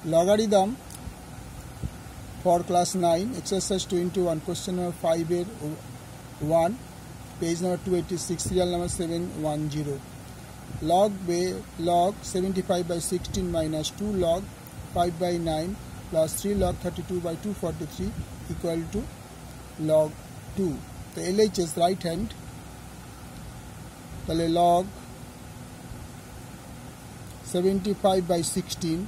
logarithm for class 9 exercise 21 question number 5 er 1 page number 286 serial number 710 log 75 by 16 minus 2 log 5 by 9 plus 3 log 32 by 243 equal to log 2. The LHS right hand তাহলে log 75 by 16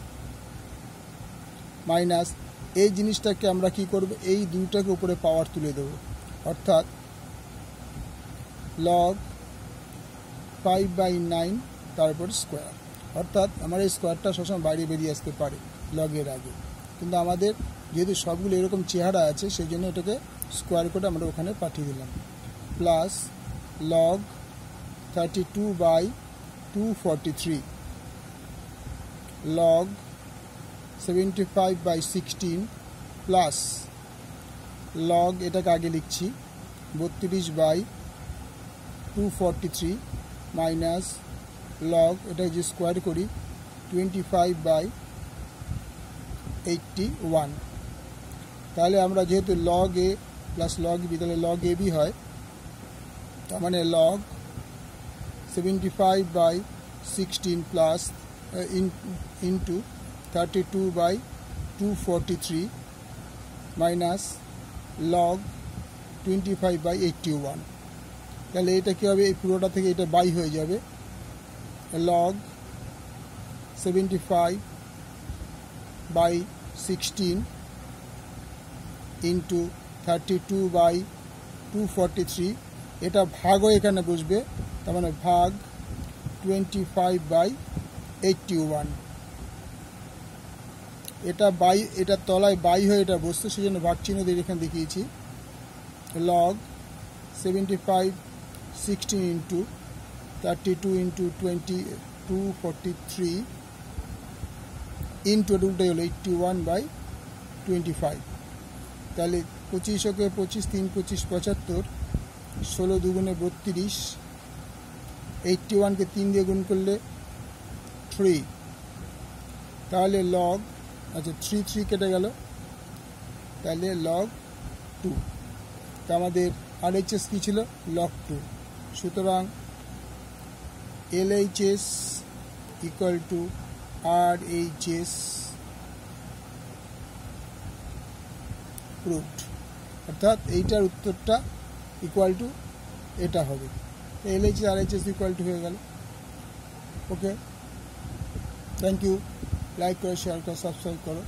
minus এই জিনিসটাকে আমরা কি করব, এই দুইটাকে উপরে পাওয়ার তুলে দেব, অর্থাৎ log 5 by 9 তারপর স্কোয়ার, অর্থাৎ আমার এই স্কোয়ারটা সবসময় বাইরে বেরিয়ে আসতে পারে লগের আগে, কিন্তু আমাদের যেহেতু সবগুলো এরকম চেহারা আছে সেই জন্য এটাকে স্কোয়ার করে আমরা ওখানে পাঠিয়ে দিলাম, plus log 32 by 243 log 75 by 16 plus log এটাকে আগে লিখছি 32 by 243 মাইনাস log এটা যে স্কোয়ার করি 25 by 81, তাহলে আমরা যেহেতু log a plus log b তাহলে log ab হয়, তার মানে log 75 by 16 plus into 32 by 243 minus log 25 by 81, তাহলে এটা কি হবে, এই পুরোটা থেকে এটা বাই হয়ে যাবে, log 75 by 16 into 32 by 243 এটা ভাগও এখানে বসবে, তার মানে ভাগ 25 by 81, এটা বাই এটা তলায় বাই হয়ে এটা বসছে সেই জন্য ভাগ চিহ্ন দিয়ে এখানে দেখিয়েছি, log 75 16 into 32 into 243 into উল্টে হলো 81 by 25, তাহলে 25 25 3 25 75 16 দুগুণে 32, 81কে 3 দিয়ে গুণ করলে 3, তাহলে log আচ্ছা 3 3 কেটে গেল, তাহলে log 2, তা আমাদের RHS কি ছিল log 2, সুতরাং LHS equal to RHS proved, অর্থাৎ এইটার উত্তরটা ইকুয়াল টু এটা হবে, LHS RHS ইকুয়াল টু হয়ে গেল। ওকে, থ্যাংক ইউ, লাইক করো, শেয়ার করো, সাবস্ক্রাইব করো।